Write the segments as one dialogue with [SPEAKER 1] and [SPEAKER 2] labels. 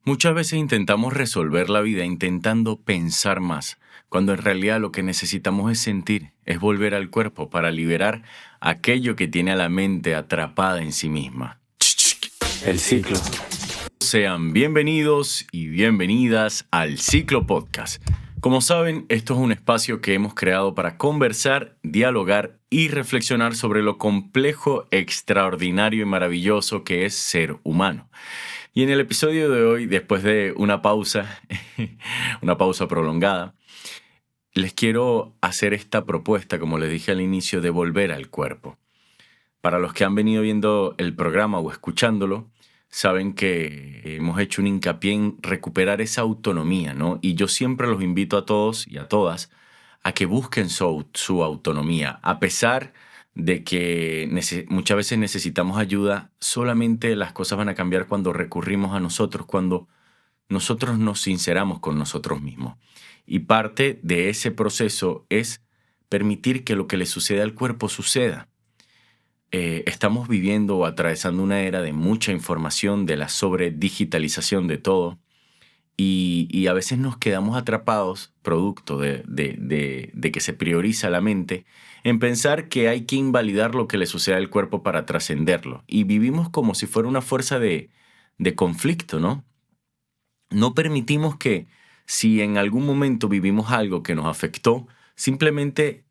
[SPEAKER 1] Muchas veces intentamos resolver la vida intentando pensar más, cuando en realidad lo que necesitamos es sentir, es volver al cuerpo para liberar aquello que tiene a la mente atrapada en sí misma.
[SPEAKER 2] El ciclo.
[SPEAKER 1] Sean bienvenidos y bienvenidas al Ciclo Podcast. Como saben, esto es un espacio que hemos creado para conversar, dialogar y reflexionar sobre lo complejo, extraordinario y maravilloso que es ser humano. Y en el episodio de hoy, después de una pausa, una pausa prolongada, les quiero hacer esta propuesta, como les dije al inicio, de volver al cuerpo. Para los que han venido viendo el programa o escuchándolo, saben que hemos hecho un hincapié en recuperar esa autonomía, ¿no? Y yo siempre los invito a todos y a todas a que busquen su autonomía, a pesar de que muchas veces necesitamos ayuda. Solamente las cosas van a cambiar cuando recurrimos a nosotros, cuando nosotros nos sinceramos con nosotros mismos. Y parte de ese proceso es permitir que lo que le sucede al cuerpo suceda. Estamos viviendo o atravesando una era de mucha información, de la sobredigitalización de todo, y a veces nos quedamos atrapados, producto de que se prioriza la mente, en pensar que hay que invalidar lo que le sucede al cuerpo para trascenderlo. Y vivimos como si fuera una fuerza de conflicto, ¿no? No permitimos que, si en algún momento vivimos algo que nos afectó, simplemente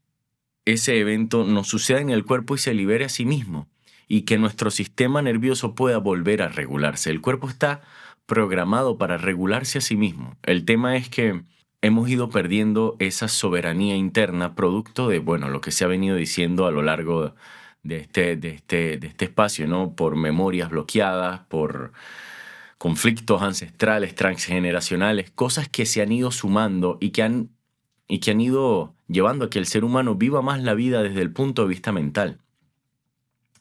[SPEAKER 1] ese evento nos suceda en el cuerpo y se libere a sí mismo, y que nuestro sistema nervioso pueda volver a regularse. El cuerpo está programado para regularse a sí mismo. El tema es que hemos ido perdiendo esa soberanía interna producto de, bueno, lo que se ha venido diciendo a lo largo de este espacio, ¿no? Por memorias bloqueadas, por conflictos ancestrales, transgeneracionales, cosas que se han ido sumando y que han ido llevando a que el ser humano viva más la vida desde el punto de vista mental.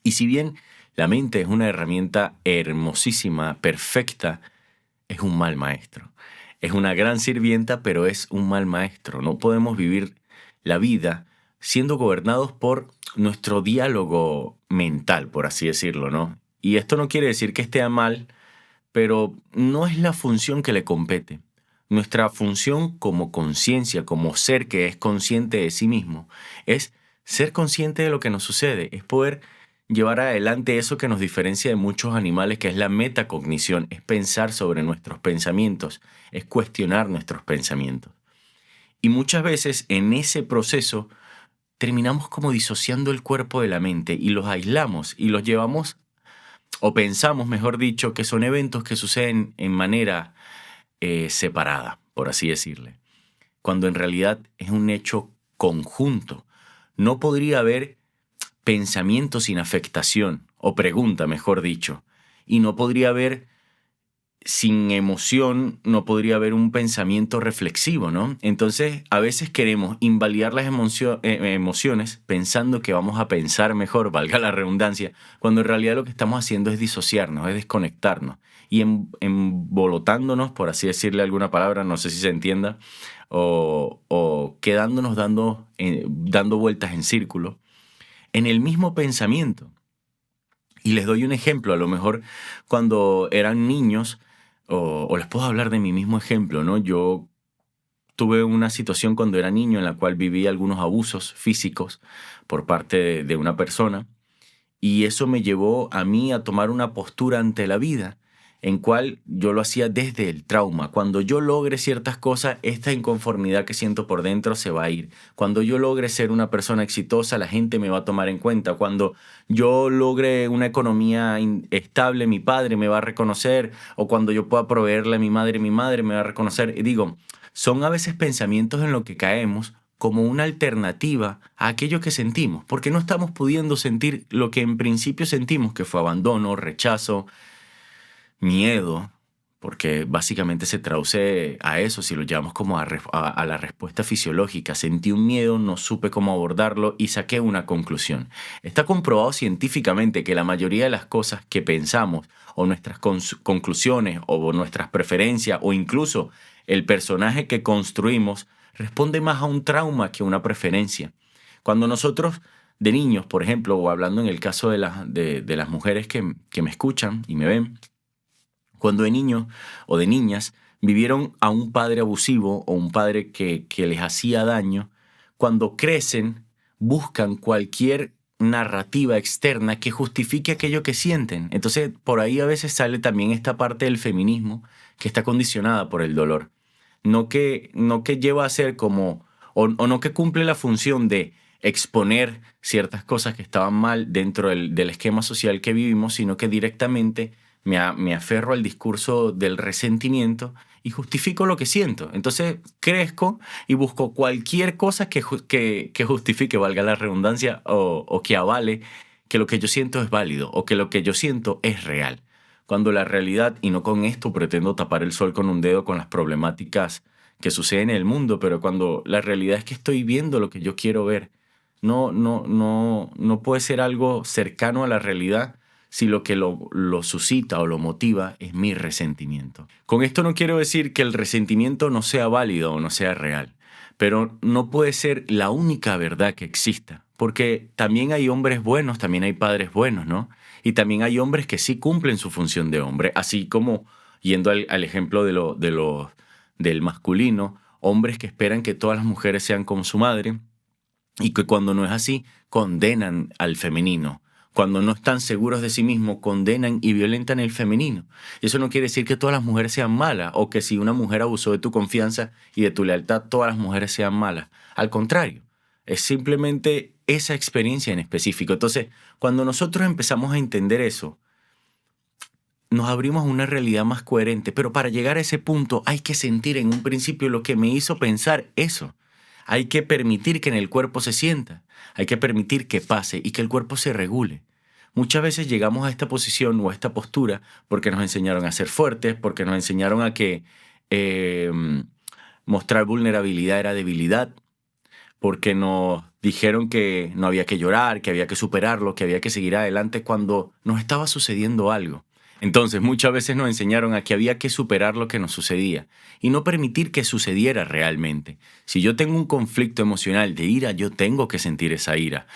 [SPEAKER 1] Y si bien la mente es una herramienta hermosísima, perfecta, es un mal maestro. Es una gran sirvienta, pero es un mal maestro. No podemos vivir la vida siendo gobernados por nuestro diálogo mental, por así decirlo, ¿no? Y esto no quiere decir que esté mal, pero no es la función que le compete. Nuestra función como conciencia, como ser que es consciente de sí mismo, es ser consciente de lo que nos sucede, es poder llevar adelante eso que nos diferencia de muchos animales, que es la metacognición, es pensar sobre nuestros pensamientos, es cuestionar nuestros pensamientos. Y muchas veces en ese proceso terminamos como disociando el cuerpo de la mente y los aislamos y los llevamos, o pensamos, mejor dicho, que son eventos que suceden en manera separada, por así decirle, cuando en realidad es un hecho conjunto. No podría haber pensamiento sin afectación, o pregunta, mejor dicho, y no podría haber, sin emoción, no podría haber un pensamiento reflexivo, ¿no? Entonces, a veces queremos invalidar las emociones pensando que vamos a pensar mejor, valga la redundancia, cuando en realidad lo que estamos haciendo es disociarnos, es desconectarnos y embolotándonos, por así decirle alguna palabra, no sé si se entienda, o quedándonos dando vueltas en círculo en el mismo pensamiento. Y les doy un ejemplo, a lo mejor cuando eran niños, o les puedo hablar de mi mismo ejemplo, ¿no? Yo tuve una situación cuando era niño en la cual viví algunos abusos físicos por parte de una persona, y eso me llevó a mí a tomar una postura ante la vida, en cual yo lo hacía desde el trauma. Cuando yo logre ciertas cosas, esta inconformidad que siento por dentro se va a ir. Cuando yo logre ser una persona exitosa, la gente me va a tomar en cuenta. Cuando yo logre una economía estable, mi padre me va a reconocer. O cuando yo pueda proveerle a mi madre me va a reconocer. Y digo, son a veces pensamientos en los que caemos como una alternativa a aquello que sentimos, porque no estamos pudiendo sentir lo que en principio sentimos, que fue abandono, rechazo, miedo, porque básicamente se traduce a eso, si lo llamamos como a la respuesta fisiológica. Sentí un miedo, no supe cómo abordarlo y saqué una conclusión. Está comprobado científicamente que la mayoría de las cosas que pensamos, o nuestras conclusiones, o nuestras preferencias, o incluso el personaje que construimos, responde más a un trauma que a una preferencia. Cuando nosotros de niños, por ejemplo, o hablando en el caso de las mujeres que me escuchan y me ven, Cuando de niños o de niñas vivieron a un padre abusivo o un padre que les hacía daño, cuando crecen buscan cualquier narrativa externa que justifique aquello que sienten. Entonces, por ahí a veces sale también esta parte del feminismo que está condicionada por el dolor. No que lleva a ser como, o no que cumple la función de exponer ciertas cosas que estaban mal dentro del esquema social que vivimos, sino que directamente me aferro al discurso del resentimiento y justifico lo que siento. Entonces crezco y busco cualquier cosa que justifique, valga la redundancia, o que avale que lo que yo siento es válido o que lo que yo siento es real. Cuando la realidad, y no con esto pretendo tapar el sol con un dedo con las problemáticas que suceden en el mundo, pero cuando la realidad es que estoy viendo lo que yo quiero ver, no puede ser algo cercano a la realidad si lo que lo suscita o lo motiva es mi resentimiento. Con esto no quiero decir que el resentimiento no sea válido o no sea real, pero no puede ser la única verdad que exista, porque también hay hombres buenos, también hay padres buenos, ¿no? Y también hay hombres que sí cumplen su función de hombre, así como, yendo al ejemplo del masculino, hombres que esperan que todas las mujeres sean como su madre, y que cuando no es así, condenan al femenino. Cuando no están seguros de sí mismos, condenan y violentan el femenino. Y eso no quiere decir que todas las mujeres sean malas o que si una mujer abusó de tu confianza y de tu lealtad, todas las mujeres sean malas. Al contrario, es simplemente esa experiencia en específico. Entonces, cuando nosotros empezamos a entender eso, nos abrimos a una realidad más coherente. Pero para llegar a ese punto hay que sentir en un principio lo que me hizo pensar eso. Hay que permitir que en el cuerpo se sienta, hay que permitir que pase y que el cuerpo se regule. Muchas veces llegamos a esta posición o a esta postura porque nos enseñaron a ser fuertes, porque nos enseñaron a que eh, mostrar vulnerabilidad era debilidad, porque nos dijeron que no había que llorar, que había que superarlo, que había que seguir adelante cuando nos estaba sucediendo algo. Entonces, muchas veces nos enseñaron a que había que superar lo que nos sucedía y no permitir que sucediera realmente. Si yo tengo un conflicto emocional de ira, yo tengo que sentir esa ira.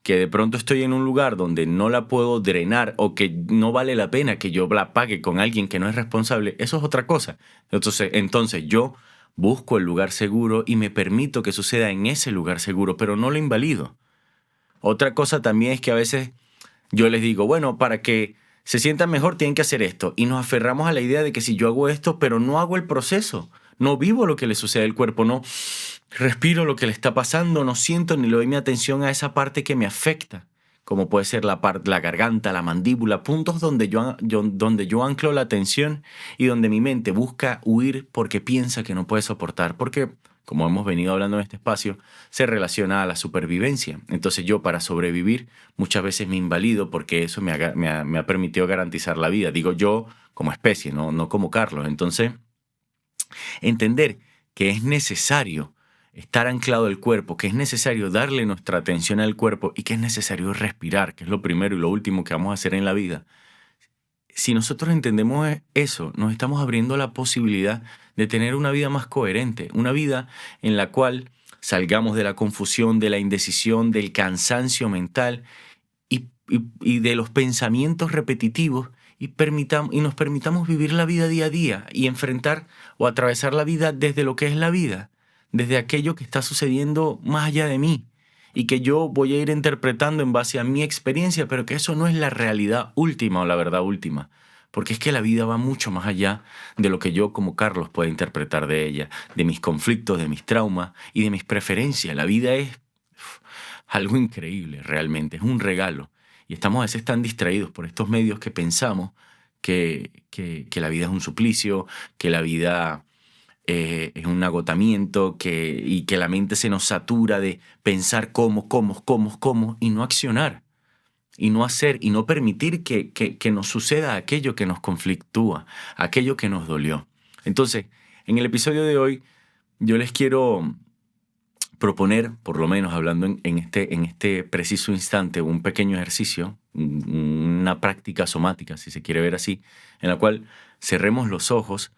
[SPEAKER 1] Que de pronto estoy en un lugar donde no la puedo drenar o que no vale la pena que yo la pague con alguien que no es responsable, eso es otra cosa. Entonces yo busco el lugar seguro y me permito que suceda en ese lugar seguro, pero no lo invalido. Otra cosa también es que a veces yo les digo, bueno, para que se sientan mejor tienen que hacer esto. Y nos aferramos a la idea de que si yo hago esto, pero no hago el proceso, no vivo lo que le sucede al cuerpo, no respiro lo que le está pasando, no siento ni le doy mi atención a esa parte que me afecta, como puede ser la garganta, la mandíbula, puntos donde yo anclo la atención y donde mi mente busca huir porque piensa que no puede soportar, porque, como hemos venido hablando en este espacio, se relaciona a la supervivencia. Entonces yo, para sobrevivir, muchas veces me invalido porque eso me ha permitido garantizar la vida. Digo yo como especie, no como Carlos. Entonces, entender que es necesario estar anclado al cuerpo, que es necesario darle nuestra atención al cuerpo y que es necesario respirar, que es lo primero y lo último que vamos a hacer en la vida. Si nosotros entendemos eso, nos estamos abriendo la posibilidad de tener una vida más coherente, una vida en la cual salgamos de la confusión, de la indecisión, del cansancio mental y de los pensamientos repetitivos y nos permitamos vivir la vida día a día y enfrentar o atravesar la vida desde lo que es la vida, desde aquello que está sucediendo más allá de mí y que yo voy a ir interpretando en base a mi experiencia, pero que eso no es la realidad última o la verdad última, porque es que la vida va mucho más allá de lo que yo como Carlos pueda interpretar de ella, de mis conflictos, de mis traumas y de mis preferencias. La vida es algo increíble realmente, es un regalo. Y estamos a veces tan distraídos por estos medios que pensamos que la vida es un suplicio, que la vida es un agotamiento y que la mente se nos satura de pensar cómo y no accionar y no hacer y no permitir que nos suceda aquello que nos conflictúa, aquello que nos dolió. Entonces, en el episodio de hoy yo les quiero proponer, por lo menos hablando en este preciso instante, un pequeño ejercicio, una práctica somática, si se quiere ver así, en la cual cerremos los ojos,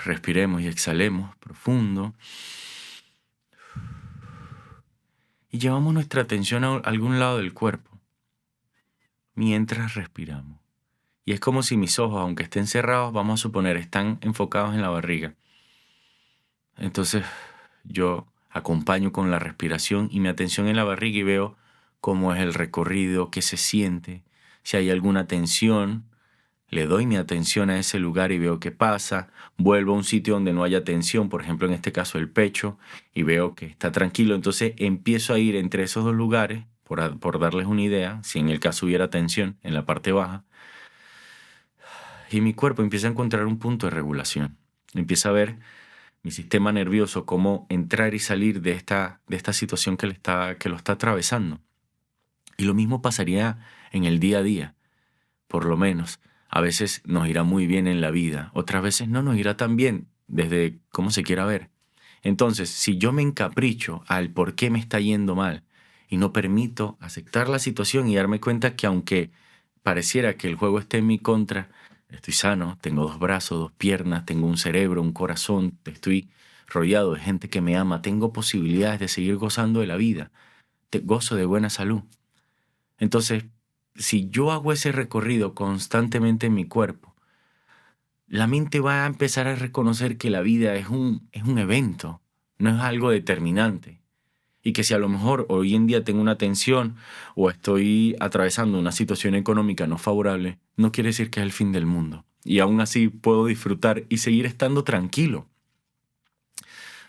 [SPEAKER 1] respiremos y exhalemos profundo y llevamos nuestra atención a algún lado del cuerpo mientras respiramos. Y es como si mis ojos, aunque estén cerrados, vamos a suponer, están enfocados en la barriga. Entonces yo acompaño con la respiración y mi atención en la barriga y veo cómo es el recorrido, qué se siente, si hay alguna tensión. Le doy mi atención a ese lugar y veo qué pasa. Vuelvo a un sitio donde no haya tensión, por ejemplo en este caso el pecho, y veo que está tranquilo. Entonces empiezo a ir entre esos dos lugares, por darles una idea, si en el caso hubiera tensión en la parte baja, y mi cuerpo empieza a encontrar un punto de regulación. Empieza a ver mi sistema nervioso cómo entrar y salir de esta situación que lo está atravesando. Y lo mismo pasaría en el día a día, por lo menos. A veces nos irá muy bien en la vida, otras veces no nos irá tan bien, desde cómo se quiera ver. Entonces, si yo me encapricho al por qué me está yendo mal y no permito aceptar la situación y darme cuenta que aunque pareciera que el juego esté en mi contra, estoy sano, tengo 2 brazos, 2 piernas, tengo un cerebro, un corazón, estoy rodeado de gente que me ama, tengo posibilidades de seguir gozando de la vida, gozo de buena salud. Entonces, si yo hago ese recorrido constantemente en mi cuerpo, la mente va a empezar a reconocer que la vida es un evento, no es algo determinante. Y que si a lo mejor hoy en día tengo una tensión o estoy atravesando una situación económica no favorable, no quiere decir que es el fin del mundo. Y aún así puedo disfrutar y seguir estando tranquilo.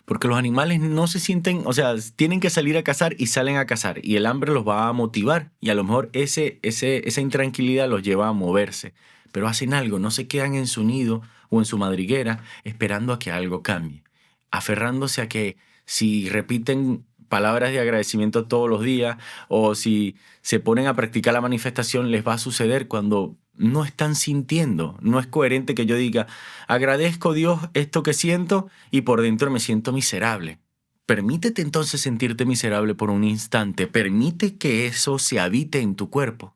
[SPEAKER 1] Porque los animales no se sienten, o sea, tienen que salir a cazar y salen a cazar. Y el hambre los va a motivar. Y a lo mejor esa intranquilidad los lleva a moverse. Pero hacen algo, no se quedan en su nido o en su madriguera esperando a que algo cambie. Aferrándose a que si repiten palabras de agradecimiento todos los días o si se ponen a practicar la manifestación les va a suceder cuando no están sintiendo. No es coherente que yo diga, agradezco Dios esto que siento y por dentro me siento miserable. Permítete entonces sentirte miserable por un instante. Permite que eso se habite en tu cuerpo.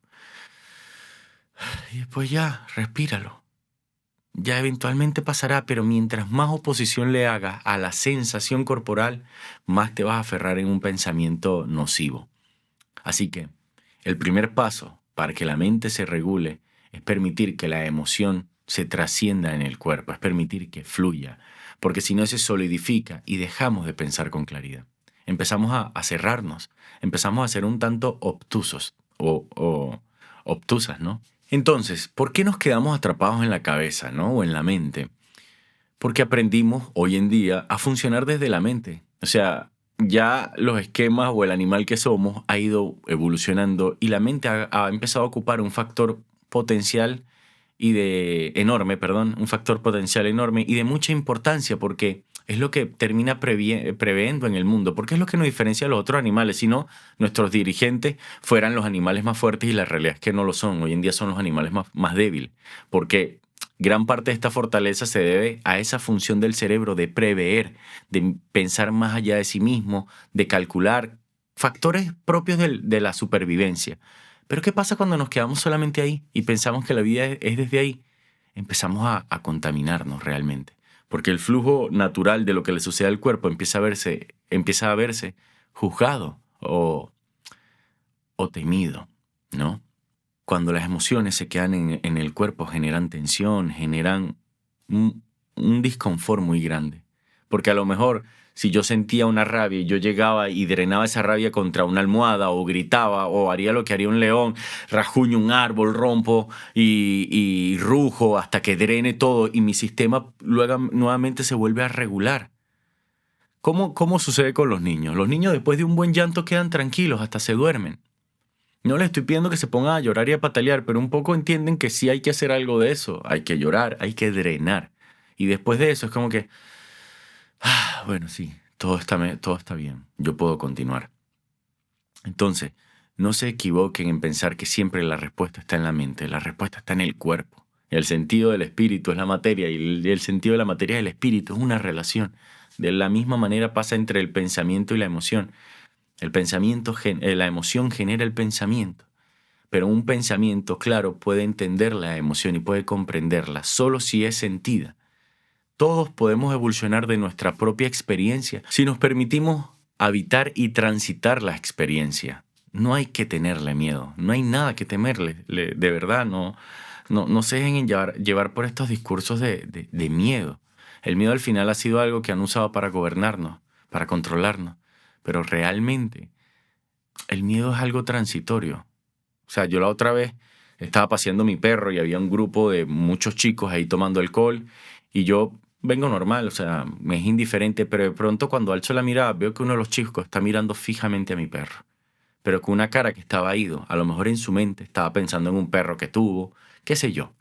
[SPEAKER 1] Y después ya, respíralo. Ya eventualmente pasará, pero mientras más oposición le hagas a la sensación corporal, más te vas a aferrar en un pensamiento nocivo. Así que el primer paso para que la mente se regule es permitir que la emoción se trascienda en el cuerpo, es permitir que fluya, porque si no se solidifica y dejamos de pensar con claridad. Empezamos a cerrarnos, empezamos a ser un tanto obtusos o obtusas, ¿no? Entonces, ¿por qué nos quedamos atrapados en la cabeza, ¿no? O en la mente? Porque aprendimos hoy en día a funcionar desde la mente. O sea, ya los esquemas o el animal que somos ha ido evolucionando y la mente ha empezado a ocupar un factor potencial un factor potencial enorme y de mucha importancia porque es lo que termina previendo en el mundo, porque es lo que nos diferencia de los otros animales. Si no, nuestros dirigentes fueran los animales más fuertes y la realidad es que no lo son. Hoy en día son los animales más débiles, porque gran parte de esta fortaleza se debe a esa función del cerebro de prever, de pensar más allá de sí mismo, de calcular factores propios de la supervivencia. Pero ¿qué pasa cuando nos quedamos solamente ahí y pensamos que la vida es desde ahí? Empezamos a contaminarnos realmente, porque el flujo natural de lo que le sucede al cuerpo empieza a verse juzgado o temido, ¿no? Cuando las emociones se quedan en el cuerpo generan tensión, generan un disconfort muy grande. Porque a lo mejor si yo sentía una rabia y yo llegaba y drenaba esa rabia contra una almohada o gritaba o haría lo que haría un león, rajuño un árbol, rompo y rujo hasta que drene todo y mi sistema luego nuevamente se vuelve a regular. ¿Cómo sucede con los niños? Los niños después de un buen llanto quedan tranquilos, hasta se duermen. No les estoy pidiendo que se pongan a llorar y a patalear, pero un poco entienden que sí hay que hacer algo de eso. Hay que llorar, hay que drenar. Y después de eso es como que, bueno, sí, todo está bien. Yo puedo continuar. Entonces, no se equivoquen en pensar que siempre la respuesta está en la mente. La respuesta está en el cuerpo. El sentido del espíritu es la materia y el sentido de la materia es el espíritu. Es una relación. De la misma manera pasa entre el pensamiento y la emoción. La emoción genera el pensamiento, pero un pensamiento, claro, puede entender la emoción y puede comprenderla solo si es sentida. Todos podemos evolucionar de nuestra propia experiencia si nos permitimos habitar y transitar la experiencia. No hay que tenerle miedo, no hay nada que temerle, de verdad, no. No se dejen llevar por estos discursos de miedo. El miedo al final ha sido algo que han usado para gobernarnos, para controlarnos. Pero realmente el miedo es algo transitorio. O sea, yo la otra vez estaba paseando mi perro y había un grupo de muchos chicos ahí tomando alcohol y yo vengo normal, o sea, me es indiferente, pero de pronto cuando alzo la mirada veo que uno de los chicos está mirando fijamente a mi perro, pero con una cara que estaba ido. A lo mejor en su mente estaba pensando en un perro que tuvo, qué sé yo.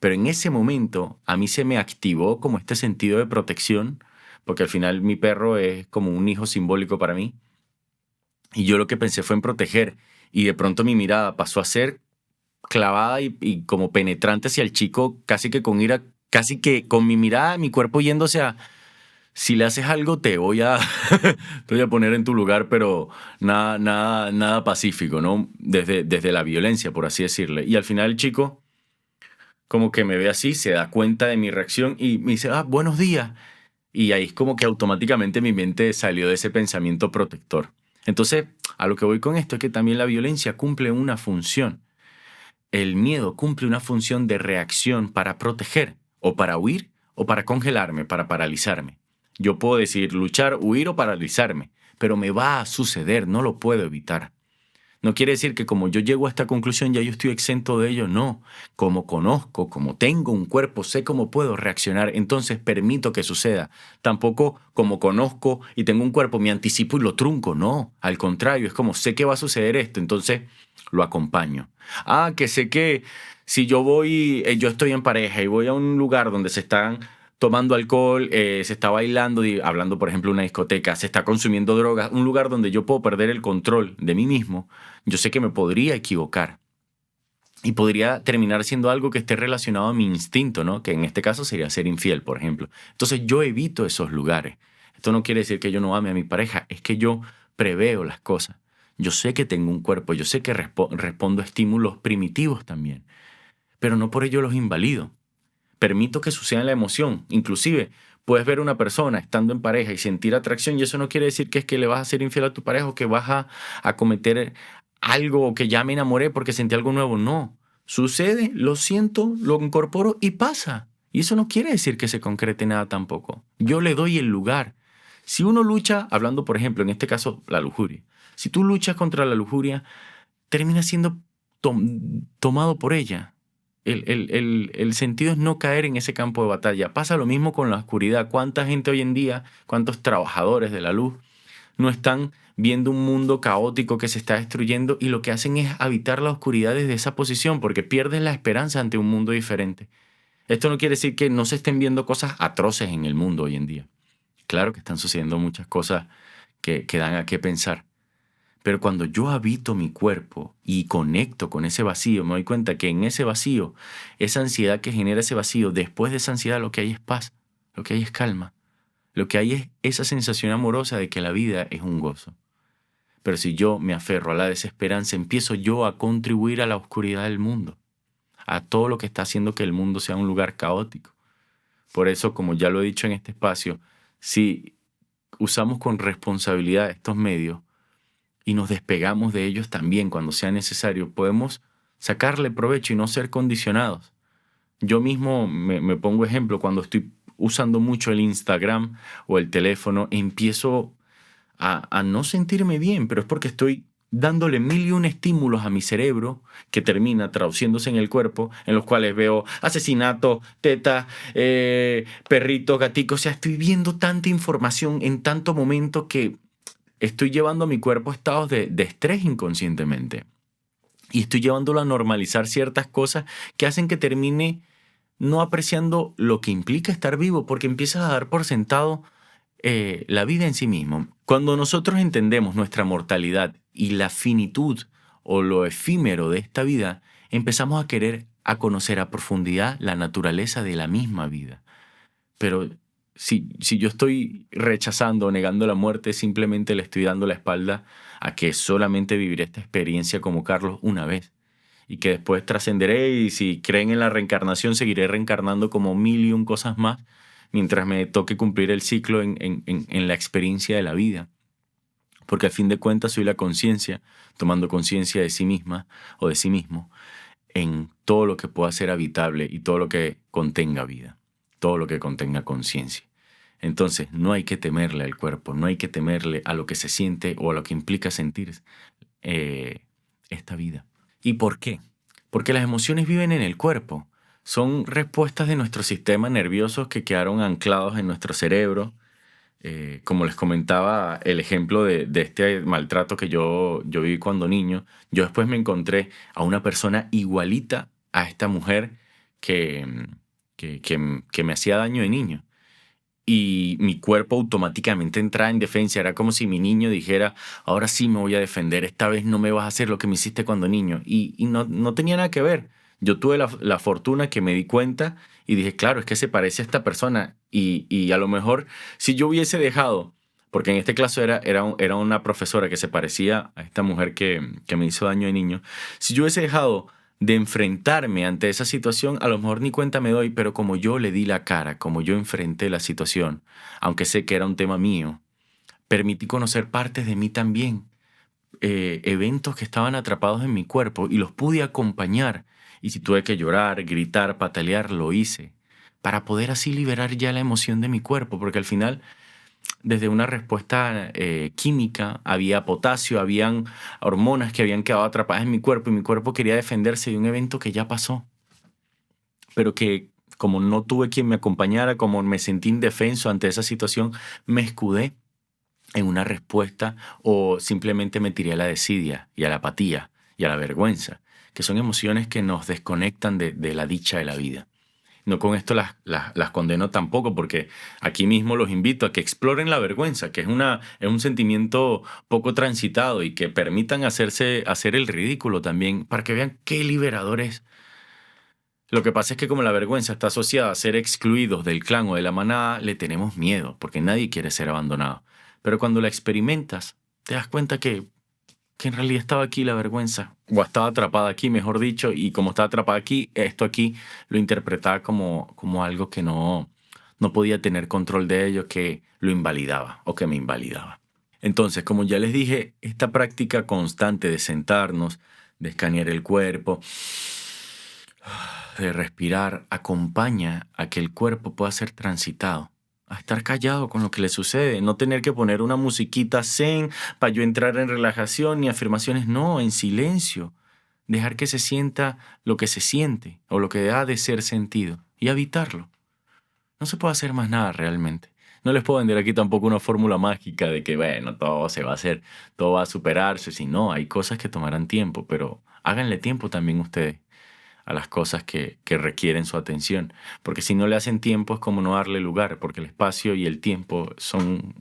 [SPEAKER 1] Pero en ese momento a mí se me activó como este sentido de protección, porque al final mi perro es como un hijo simbólico para mí. Y yo lo que pensé fue en proteger. Y de pronto mi mirada pasó a ser clavada y como penetrante hacia el chico, casi que con ira, casi que con mi mirada, mi cuerpo yéndose a, si le haces algo te voy a, te voy a poner en tu lugar, pero nada pacífico, ¿no? Desde la violencia, por así decirle. Y al final el chico como que me ve así, se da cuenta de mi reacción y me dice, buenos días. Y ahí es como que automáticamente mi mente salió de ese pensamiento protector. Entonces, a lo que voy con esto es que también la violencia cumple una función. El miedo cumple una función de reacción para proteger, o para huir, o para congelarme, para paralizarme. Yo puedo decir luchar, huir o paralizarme, pero me va a suceder, no lo puedo evitar. No quiere decir que como yo llego a esta conclusión ya yo estoy exento de ello, no. Como conozco, como tengo un cuerpo, sé cómo puedo reaccionar, entonces permito que suceda. Tampoco como conozco y tengo un cuerpo, me anticipo y lo trunco, no. Al contrario, es como sé que va a suceder esto, entonces lo acompaño. Que sé que si yo voy, yo estoy en pareja y voy a un lugar donde se están tomando alcohol, se está bailando, hablando por ejemplo de una discoteca, se está consumiendo drogas, un lugar donde yo puedo perder el control de mí mismo, yo sé que me podría equivocar y podría terminar siendo algo que esté relacionado a mi instinto, ¿no? Que en este caso sería ser infiel, por ejemplo. Entonces yo evito esos lugares. Esto no quiere decir que yo no ame a mi pareja, es que yo preveo las cosas. Yo sé que tengo un cuerpo, yo sé que respondo a estímulos primitivos también, pero no por ello los invalido. Permito que suceda la emoción. Inclusive, puedes ver a una persona estando en pareja y sentir atracción y eso no quiere decir que es que le vas a ser infiel a tu pareja o que vas a cometer algo o que ya me enamoré porque sentí algo nuevo. No. Sucede, lo siento, lo incorporo y pasa. Y eso no quiere decir que se concrete nada tampoco. Yo le doy el lugar. Si uno lucha, hablando por ejemplo, en este caso, la lujuria. Si tú luchas contra la lujuria, termina siendo tomado por ella. El sentido es no caer en ese campo de batalla. Pasa lo mismo con la oscuridad. ¿Cuánta gente hoy en día, cuántos trabajadores de la luz no están viendo un mundo caótico que se está destruyendo y lo que hacen es habitar la oscuridad desde esa posición porque pierden la esperanza ante un mundo diferente? Esto no quiere decir que no se estén viendo cosas atroces en el mundo hoy en día. Claro que están sucediendo muchas cosas que dan a qué pensar. Pero cuando yo habito mi cuerpo y conecto con ese vacío, me doy cuenta que en ese vacío, esa ansiedad que genera ese vacío, después de esa ansiedad lo que hay es paz, lo que hay es calma, lo que hay es esa sensación amorosa de que la vida es un gozo. Pero si yo me aferro a la desesperanza, empiezo yo a contribuir a la oscuridad del mundo, a todo lo que está haciendo que el mundo sea un lugar caótico. Por eso, como ya lo he dicho en este espacio, si usamos con responsabilidad estos medios, y nos despegamos de ellos también cuando sea necesario, podemos sacarle provecho y no ser condicionados. Yo mismo me pongo ejemplo, cuando estoy usando mucho el Instagram o el teléfono, empiezo a no sentirme bien, pero es porque estoy dándole mil y un estímulos a mi cerebro que termina traduciéndose en el cuerpo, en los cuales veo asesinatos, tetas, perritos, gaticos, o sea, estoy viendo tanta información en tanto momento que estoy llevando a mi cuerpo a estados de estrés inconscientemente. Y estoy llevándolo a normalizar ciertas cosas que hacen que termine no apreciando lo que implica estar vivo, porque empiezas a dar por sentado la vida en sí mismo. Cuando nosotros entendemos nuestra mortalidad y la finitud o lo efímero de esta vida, empezamos a querer a conocer a profundidad la naturaleza de la misma vida. Pero si yo estoy rechazando o negando la muerte, simplemente le estoy dando la espalda a que solamente viviré esta experiencia como Carlos una vez y que después trascenderé y si creen en la reencarnación seguiré reencarnando como mil y un cosas más mientras me toque cumplir el ciclo en la experiencia de la vida. Porque al fin de cuentas soy la conciencia, tomando conciencia de sí misma o de sí mismo, en todo lo que pueda ser habitable y todo lo que contenga vida, todo lo que contenga conciencia. Entonces, no hay que temerle al cuerpo, no hay que temerle a lo que se siente o a lo que implica sentir esta vida. ¿Y por qué? Porque las emociones viven en el cuerpo. Son respuestas de nuestro sistema nervioso que quedaron anclados en nuestro cerebro. Como les comentaba, el ejemplo de este maltrato que yo viví cuando niño, yo después me encontré a una persona igualita a esta mujer que me hacía daño de niño. Y mi cuerpo automáticamente entraba en defensa. Era como si mi niño dijera, ahora sí me voy a defender, esta vez no me vas a hacer lo que me hiciste cuando niño. Y no tenía nada que ver. Yo tuve la fortuna que me di cuenta y dije, claro, es que se parece a esta persona. Y a lo mejor si yo hubiese dejado, porque en este caso era una profesora que se parecía a esta mujer que me hizo daño de niño, si yo hubiese dejado de enfrentarme ante esa situación, a lo mejor ni cuenta me doy, pero como yo le di la cara, como yo enfrenté la situación, aunque sé que era un tema mío, permití conocer partes de mí también, eventos que estaban atrapados en mi cuerpo y los pude acompañar. Y si tuve que llorar, gritar, patalear, lo hice, para poder así liberar ya la emoción de mi cuerpo, porque al final desde una respuesta química, había potasio, habían hormonas que habían quedado atrapadas en mi cuerpo y mi cuerpo quería defenderse de un evento que ya pasó, pero que como no tuve quien me acompañara, como me sentí indefenso ante esa situación, me escudé en una respuesta o simplemente me tiré a la desidia y a la apatía y a la vergüenza, que son emociones que nos desconectan de la dicha de la vida. No con esto las condeno tampoco, porque aquí mismo los invito a que exploren la vergüenza, que es un sentimiento poco transitado y que permitan hacer el ridículo también, para que vean qué liberador es. Lo que pasa es que como la vergüenza está asociada a ser excluidos del clan o de la manada, le tenemos miedo, porque nadie quiere ser abandonado. Pero cuando la experimentas, te das cuenta que en realidad estaba aquí la vergüenza, o estaba atrapada aquí, mejor dicho, y como estaba atrapada aquí, esto aquí lo interpretaba como algo que no podía tener control de ello, que lo invalidaba o que me invalidaba. Entonces, como ya les dije, esta práctica constante de sentarnos, de escanear el cuerpo, de respirar, acompaña a que el cuerpo pueda ser transitado, a estar callado con lo que le sucede, no tener que poner una musiquita zen para yo entrar en relajación ni afirmaciones, no, en silencio, dejar que se sienta lo que se siente o lo que ha de ser sentido y habitarlo. No se puede hacer más nada realmente. No les puedo vender aquí tampoco una fórmula mágica de que, bueno, todo se va a hacer, todo va a superarse. Si no, hay cosas que tomarán tiempo, pero háganle tiempo también ustedes a las cosas que requieren su atención. Porque si no le hacen tiempo es como no darle lugar, porque el espacio y el tiempo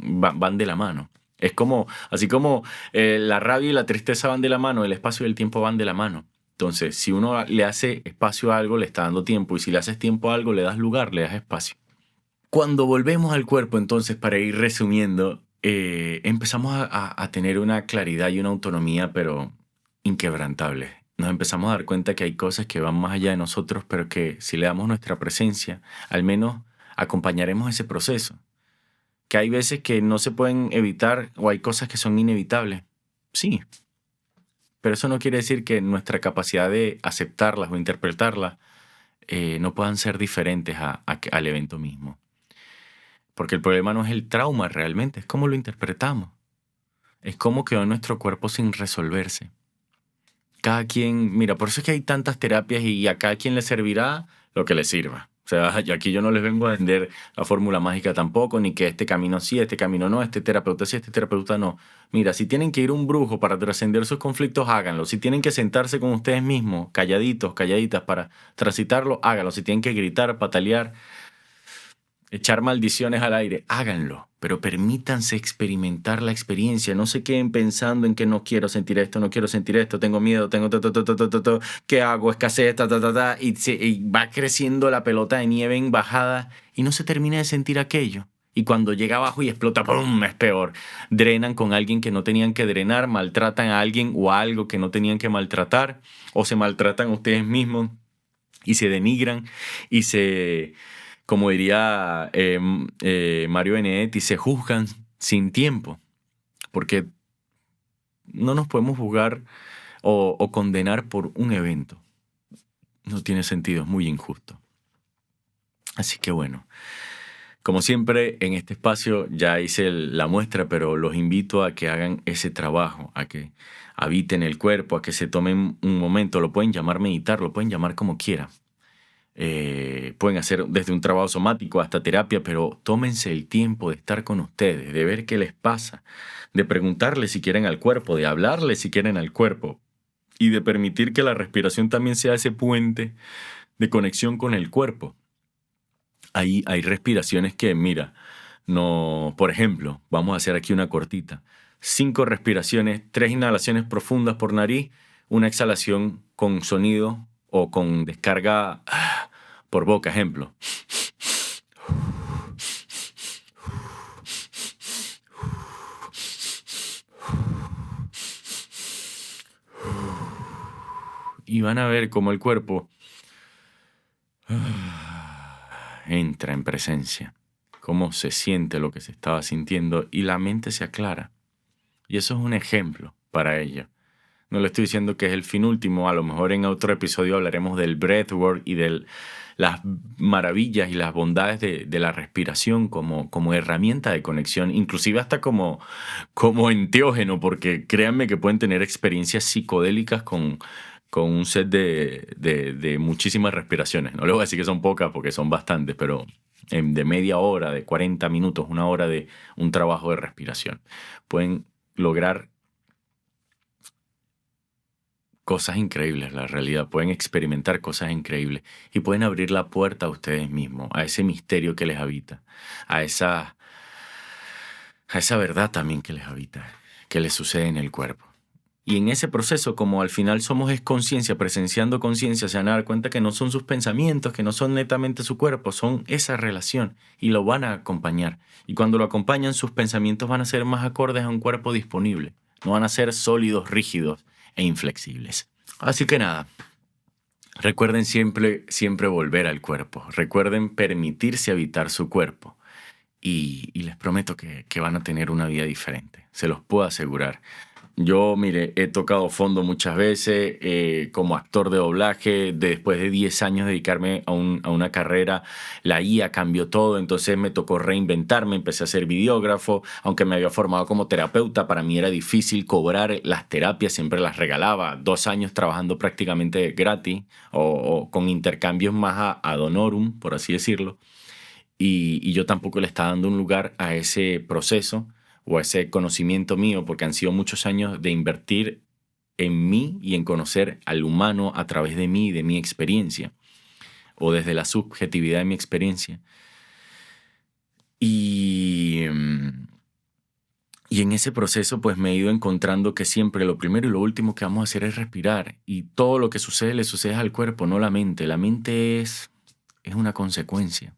[SPEAKER 1] van de la mano. Es como, así como la rabia y la tristeza van de la mano, el espacio y el tiempo van de la mano. Entonces, si uno le hace espacio a algo, le está dando tiempo. Y si le haces tiempo a algo, le das lugar, le das espacio. Cuando volvemos al cuerpo, entonces, para ir resumiendo, empezamos a tener una claridad y una autonomía, pero inquebrantable. Nos empezamos a dar cuenta que hay cosas que van más allá de nosotros, pero que si le damos nuestra presencia, al menos acompañaremos ese proceso. Que hay veces que no se pueden evitar o hay cosas que son inevitables. Sí, pero eso no quiere decir que nuestra capacidad de aceptarlas o interpretarlas no puedan ser diferentes al evento mismo. Porque el problema no es el trauma realmente, es cómo lo interpretamos. Es cómo quedó en nuestro cuerpo sin resolverse. Cada quien, mira, por eso es que hay tantas terapias y a cada quien le servirá lo que le sirva. O sea, y aquí yo no les vengo a vender la fórmula mágica tampoco, ni que este camino sí, este camino no, este terapeuta sí, este terapeuta no. Mira, si tienen que ir a un brujo para trascender sus conflictos, háganlo. Si tienen que sentarse con ustedes mismos, calladitos, calladitas, para transitarlo, háganlo. Si tienen que gritar, patalear, echar maldiciones al aire, háganlo, pero permítanse experimentar la experiencia. No se queden pensando en que no quiero sentir esto, no quiero sentir esto, tengo miedo, tengo ¿qué hago? Escasez, y va creciendo la pelota de nieve en bajada y no se termina de sentir aquello. Y cuando llega abajo y explota, ¡pum!, es peor. Drenan con alguien que no tenían que drenar, maltratan a alguien o a algo que no tenían que maltratar, o se maltratan ustedes mismos y se denigran y como diría Mario Benedetti, se juzgan sin tiempo, porque no nos podemos juzgar o condenar por un evento. No tiene sentido, es muy injusto. Así que bueno, como siempre en este espacio ya hice la muestra, pero los invito a que hagan ese trabajo, a que habiten el cuerpo, a que se tomen un momento, lo pueden llamar meditar, lo pueden llamar como quieran. Pueden hacer desde un trabajo somático hasta terapia, pero tómense el tiempo de estar con ustedes, de ver qué les pasa, de preguntarle si quieren al cuerpo, de hablarle si quieren al cuerpo y de permitir que la respiración también sea ese puente de conexión con el cuerpo. Hay respiraciones que, mira, no, por ejemplo, vamos a hacer aquí una cortita. 5 respiraciones, 3 inhalaciones profundas por nariz, una exhalación con sonido o con descarga por boca, ejemplo. Y van a ver cómo el cuerpo entra en presencia, cómo se siente lo que se estaba sintiendo y la mente se aclara. Y eso es un ejemplo para ello. No le estoy diciendo que es el fin último, a lo mejor en otro episodio hablaremos del breathwork y de las maravillas y las bondades de la respiración como herramienta de conexión, inclusive hasta como enteógeno, porque créanme que pueden tener experiencias psicodélicas con un set de muchísimas respiraciones. No les voy a decir que son pocas porque son bastantes, pero de media hora, de 40 minutos, 1 hora de un trabajo de respiración. Pueden lograr cosas increíbles, la realidad. Pueden experimentar cosas increíbles y pueden abrir la puerta a ustedes mismos, a ese misterio que les habita, a esa verdad también que les habita, que les sucede en el cuerpo. Y en ese proceso, como al final somos es conciencia, presenciando conciencia, se van a dar cuenta que no son sus pensamientos, que no son netamente su cuerpo, son esa relación y lo van a acompañar. Y cuando lo acompañan, sus pensamientos van a ser más acordes a un cuerpo disponible. No van a ser sólidos, rígidos e inflexibles. Así que nada, recuerden siempre volver al cuerpo. Recuerden permitirse habitar su cuerpo. Y les prometo que van a tener una vida diferente. Se los puedo asegurar. Yo, mire, he tocado fondo muchas veces como actor de doblaje. Después de 10 años dedicarme a una carrera, la IA cambió todo, entonces me tocó reinventarme, empecé a ser videógrafo. Aunque me había formado como terapeuta, para mí era difícil cobrar las terapias, siempre las regalaba. 2 años trabajando prácticamente gratis o con intercambios más ad honorem, por así decirlo. Y yo tampoco le estaba dando un lugar a ese proceso o a ese conocimiento mío, porque han sido muchos años de invertir en mí y en conocer al humano a través de mí y de mi experiencia, o desde la subjetividad de mi experiencia. Y en ese proceso pues me he ido encontrando que siempre lo primero y lo último que vamos a hacer es respirar. Y todo lo que sucede le sucede al cuerpo, no la mente. La mente es una consecuencia.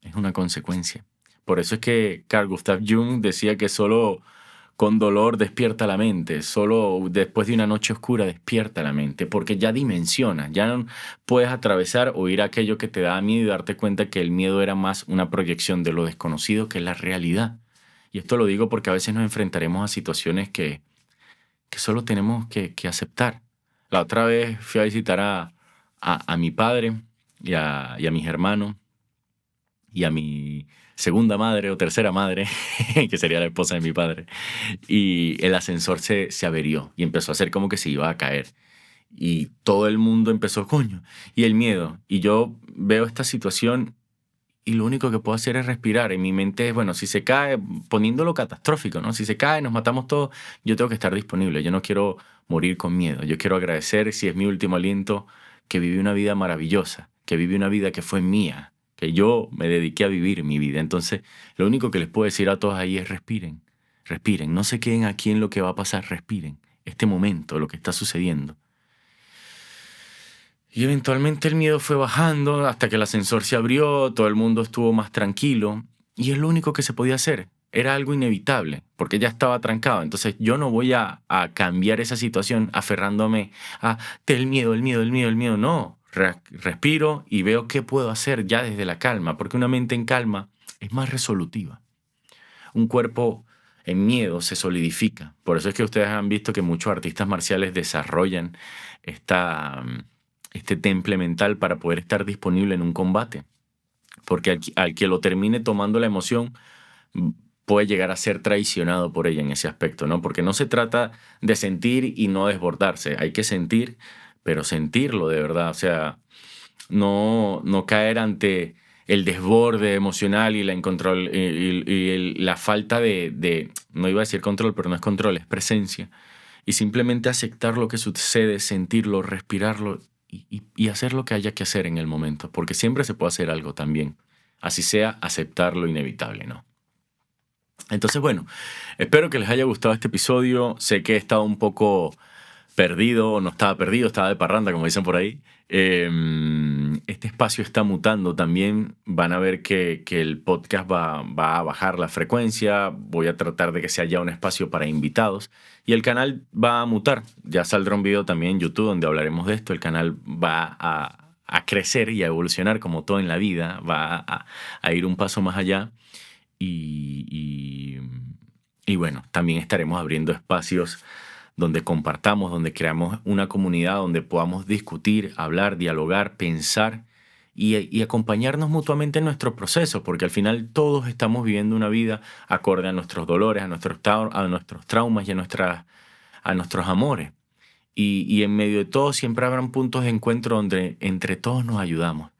[SPEAKER 1] Es una consecuencia. Por eso es que Carl Gustav Jung decía que solo con dolor despierta la mente, solo después de una noche oscura despierta la mente, porque ya dimensiona, ya no puedes atravesar o ir a aquello que te da miedo y darte cuenta que el miedo era más una proyección de lo desconocido que la realidad. Y esto lo digo porque a veces nos enfrentaremos a situaciones que solo tenemos que aceptar. La otra vez fui a visitar a mi padre y a mis hermanos y a mi segunda madre o tercera madre, que sería la esposa de mi padre, y el ascensor se averió y empezó a hacer como que se iba a caer. Y todo el mundo empezó, coño, y el miedo. Y yo veo esta situación y lo único que puedo hacer es respirar. En mi mente es, bueno, si se cae, poniéndolo catastrófico, ¿no? Si se cae, nos matamos todos, yo tengo que estar disponible. Yo no quiero morir con miedo. Yo quiero agradecer, si es mi último aliento, que viví una vida maravillosa, que viví una vida que fue mía, que yo me dediqué a vivir mi vida. Entonces, lo único que les puedo decir a todos ahí es respiren, respiren. No se queden aquí en lo que va a pasar, respiren. Este momento, lo que está sucediendo. Y eventualmente el miedo fue bajando hasta que el ascensor se abrió, todo el mundo estuvo más tranquilo y es lo único que se podía hacer. Era algo inevitable porque ya estaba trancado. Entonces yo no voy a cambiar esa situación aferrándome a el miedo, el miedo, el miedo, el miedo. No, respiro y veo qué puedo hacer ya desde la calma, porque una mente en calma es más resolutiva. Un cuerpo en miedo se solidifica. Por eso es que ustedes han visto que muchos artistas marciales desarrollan este temple mental para poder estar disponible en un combate. Porque al que lo termine tomando la emoción puede llegar a ser traicionado por ella en ese aspecto, ¿no? Porque no se trata de sentir y no desbordarse. Hay que sentir, pero sentirlo de verdad. O sea, no caer ante el desborde emocional y la falta no iba a decir control, pero no es control, es presencia. Y simplemente aceptar lo que sucede, sentirlo, respirarlo y hacer lo que haya que hacer en el momento. Porque siempre se puede hacer algo también. Así sea, aceptar lo inevitable, ¿no? Entonces, bueno, espero que les haya gustado este episodio. Sé que he estado un poco perdido, no estaba perdido, estaba de parranda, como dicen por ahí. Este espacio está mutando también. Van a ver que el podcast va a bajar la frecuencia. Voy a tratar de que sea ya un espacio para invitados. Y el canal va a mutar. Ya saldrá un video también en YouTube donde hablaremos de esto. El canal va a crecer y a evolucionar como todo en la vida. Va a ir un paso más allá. Y bueno, también estaremos abriendo espacios donde compartamos, donde creamos una comunidad, donde podamos discutir, hablar, dialogar, pensar y acompañarnos mutuamente en nuestro proceso, porque al final todos estamos viviendo una vida acorde a nuestros dolores, a nuestros traumas y a nuestros amores. Y en medio de todo siempre habrán puntos de encuentro donde entre todos nos ayudamos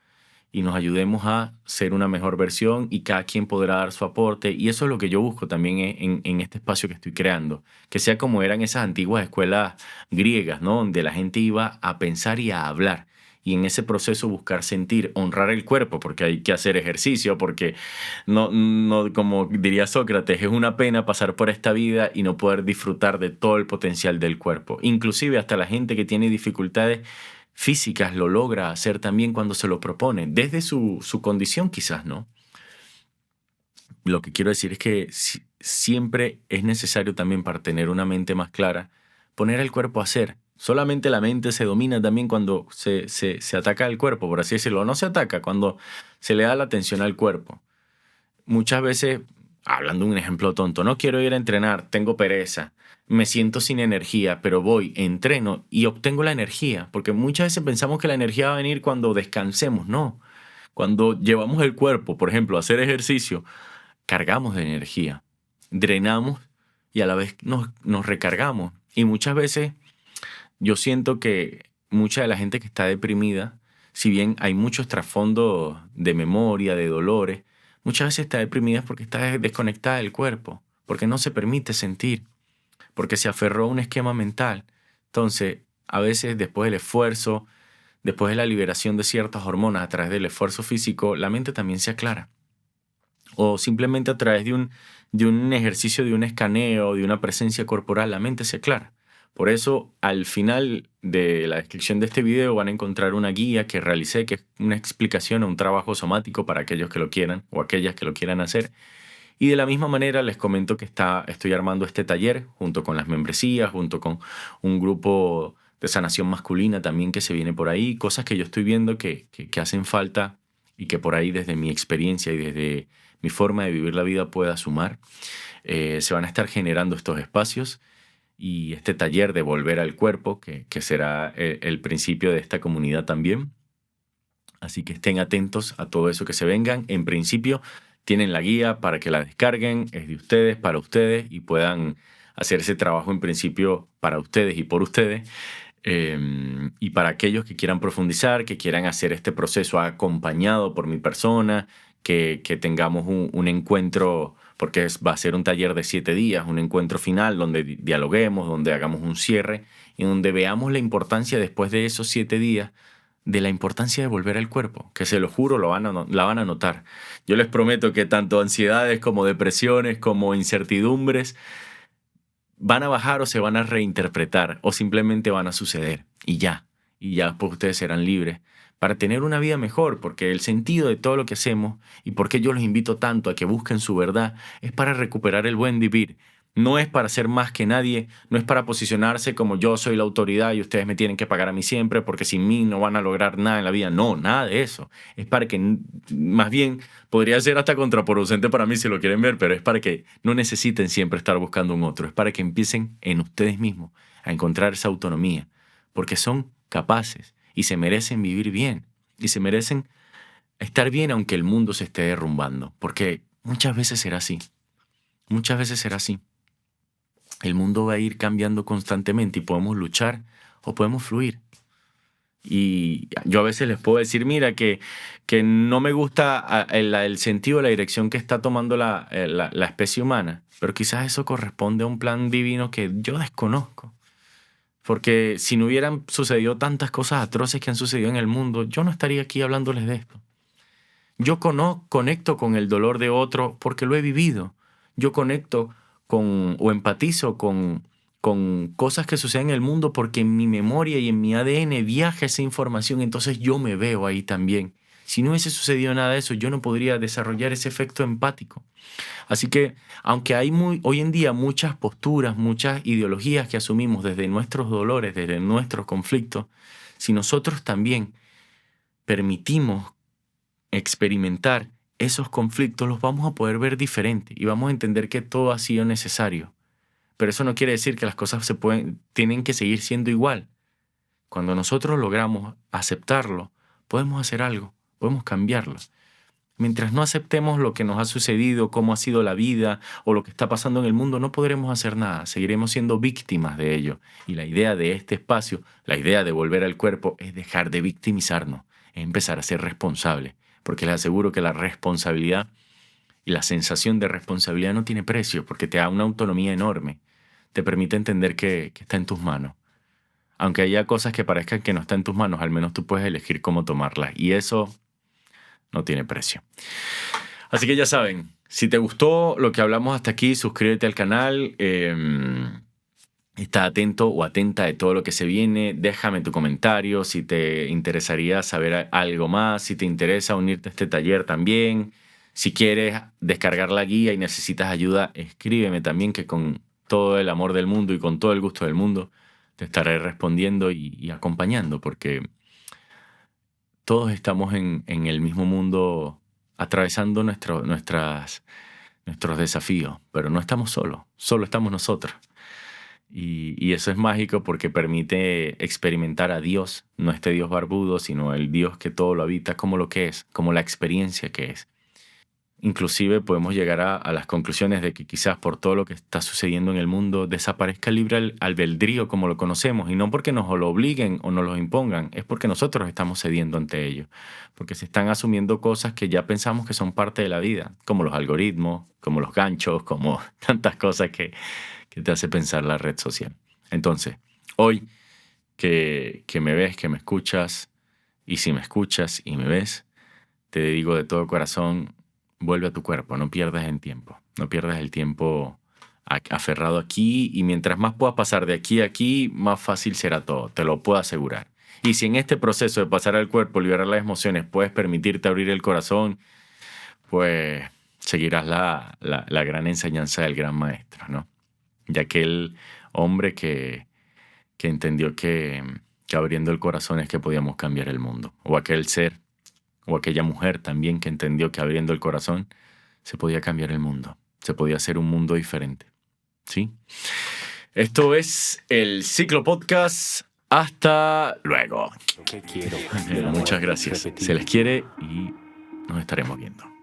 [SPEAKER 1] y nos ayudemos a ser una mejor versión y cada quien podrá dar su aporte. Y eso es lo que yo busco también en este espacio que estoy creando, que sea como eran esas antiguas escuelas griegas, ¿no? Donde la gente iba a pensar y a hablar. Y en ese proceso buscar sentir, honrar el cuerpo, porque hay que hacer ejercicio, porque no, como diría Sócrates, es una pena pasar por esta vida y no poder disfrutar de todo el potencial del cuerpo. Inclusive hasta la gente que tiene dificultades físicas lo logra hacer también cuando se lo propone, desde su condición quizás, ¿no? Lo que quiero decir es que siempre es necesario también para tener una mente más clara, poner el cuerpo a hacer. Solamente la mente se domina también cuando se ataca el cuerpo, por así decirlo. No se ataca cuando se le da la atención al cuerpo. Muchas veces, hablando de un ejemplo tonto, no quiero ir a entrenar, tengo pereza, me siento sin energía, pero voy, entreno y obtengo la energía, porque muchas veces pensamos que la energía va a venir cuando descansemos, no. Cuando llevamos el cuerpo, por ejemplo, a hacer ejercicio, cargamos de energía, drenamos y a la vez nos recargamos. Y muchas veces yo siento que mucha de la gente que está deprimida, si bien hay muchos trasfondos de memoria, de dolores, muchas veces está deprimida porque está desconectada del cuerpo, porque no se permite sentir, porque se aferró a un esquema mental. Entonces, a veces después del esfuerzo, después de la liberación de ciertas hormonas a través del esfuerzo físico, la mente también se aclara. O simplemente a través de un ejercicio, de un escaneo, de una presencia corporal, la mente se aclara. Por eso, al final de la descripción de este video van a encontrar una guía que realicé, que es una explicación a un trabajo somático para aquellos que lo quieran o aquellas que lo quieran hacer. Y de la misma manera les comento que estoy armando este taller junto con las membresías, junto con un grupo de sanación masculina también que se viene por ahí, cosas que yo estoy viendo que hacen falta y que por ahí desde mi experiencia y desde mi forma de vivir la vida pueda sumar. Se van a estar generando estos espacios y este taller de volver al cuerpo, que será el principio de esta comunidad también. Así que estén atentos a todo eso que se vengan. En principio, tienen la guía para que la descarguen, es de ustedes, para ustedes, y puedan hacer ese trabajo en principio para ustedes y por ustedes. Y para aquellos que quieran profundizar, que quieran hacer este proceso acompañado por mi persona, que tengamos un encuentro, porque va a ser un taller de 7 días, un encuentro final donde dialoguemos, donde hagamos un cierre, y donde veamos la importancia después de esos 7 días, de la importancia de volver al cuerpo, que se lo juro, la van a notar. Yo les prometo que tanto ansiedades como depresiones, como incertidumbres, van a bajar o se van a reinterpretar o simplemente van a suceder y ya pues ustedes serán libres para tener una vida mejor, porque el sentido de todo lo que hacemos y por qué yo los invito tanto a que busquen su verdad es para recuperar el buen vivir. No es para ser más que nadie, no es para posicionarse como yo soy la autoridad y ustedes me tienen que pagar a mí siempre porque sin mí no van a lograr nada en la vida. No, nada de eso. Es para que, más bien, podría ser hasta contraproducente para mí si lo quieren ver, pero es para que no necesiten siempre estar buscando un otro. Es para que empiecen en ustedes mismos a encontrar esa autonomía, porque son capaces y se merecen vivir bien y se merecen estar bien aunque el mundo se esté derrumbando, porque muchas veces será así. Muchas veces será así. El mundo va a ir cambiando constantemente y podemos luchar o podemos fluir. Y yo a veces les puedo decir, mira, que no me gusta el sentido, la dirección que está tomando la especie humana, pero quizás eso corresponde a un plan divino que yo desconozco. Porque si no hubieran sucedido tantas cosas atroces que han sucedido en el mundo, yo no estaría aquí hablándoles de esto. Yo conecto con el dolor de otro porque lo he vivido. Yo conecto o empatizo con cosas que suceden en el mundo porque en mi memoria y en mi ADN viaja esa información, entonces yo me veo ahí también. Si no hubiese sucedido nada de eso, yo no podría desarrollar ese efecto empático. Así que, aunque hay hoy en día muchas posturas, muchas ideologías que asumimos desde nuestros dolores, desde nuestros conflictos, si nosotros también permitimos experimentar esos conflictos, los vamos a poder ver diferente y vamos a entender que todo ha sido necesario. Pero eso no quiere decir que las cosas tienen que seguir siendo igual. Cuando nosotros logramos aceptarlo, podemos hacer algo, podemos cambiarlo. Mientras no aceptemos lo que nos ha sucedido, cómo ha sido la vida o lo que está pasando en el mundo, no podremos hacer nada, seguiremos siendo víctimas de ello. Y la idea de este espacio, la idea de volver al cuerpo, es dejar de victimizarnos, es empezar a ser responsable. Porque les aseguro que la responsabilidad y la sensación de responsabilidad no tiene precio, porque te da una autonomía enorme. Te permite entender que está en tus manos. Aunque haya cosas que parezcan que no están en tus manos, al menos tú puedes elegir cómo tomarlas. Y eso no tiene precio. Así que ya saben, si te gustó lo que hablamos hasta aquí, suscríbete al canal. Está atento o atenta de todo lo que se viene. Déjame tu comentario si te interesaría saber algo más, si te interesa unirte a este taller también. Si quieres descargar la guía y necesitas ayuda, escríbeme también, que con todo el amor del mundo y con todo el gusto del mundo te estaré respondiendo y acompañando, porque todos estamos en el mismo mundo atravesando nuestros desafíos, pero no estamos solos, solo estamos nosotros. Y eso es mágico porque permite experimentar a Dios, no este Dios barbudo, sino el Dios que todo lo habita como lo que es, como la experiencia que es. Inclusive podemos llegar a las conclusiones de que quizás por todo lo que está sucediendo en el mundo desaparezca el libre albedrío como lo conocemos, y no porque nos lo obliguen o nos lo impongan, es porque nosotros estamos cediendo ante ello, porque se están asumiendo cosas que ya pensamos que son parte de la vida, como los algoritmos, como los ganchos, como tantas cosas que te hace pensar la red social. Entonces, hoy que me ves, que me escuchas, y si me escuchas y me ves, te digo de todo corazón, vuelve a tu cuerpo, no pierdas el tiempo. No pierdas el tiempo aferrado aquí, y mientras más puedas pasar de aquí a aquí, más fácil será todo, te lo puedo asegurar. Y si en este proceso de pasar al cuerpo, liberar las emociones, puedes permitirte abrir el corazón, pues seguirás la gran enseñanza del gran maestro, ¿no? De aquel hombre que entendió que abriendo el corazón es que podíamos cambiar el mundo. O aquel ser, o aquella mujer también que entendió que abriendo el corazón se podía cambiar el mundo. Se podía hacer un mundo diferente. ¿Sí? Esto es el Ciclo Podcast. Hasta luego.
[SPEAKER 2] ¿Qué quiero?
[SPEAKER 1] Muchas gracias. Se les quiere y nos estaremos viendo.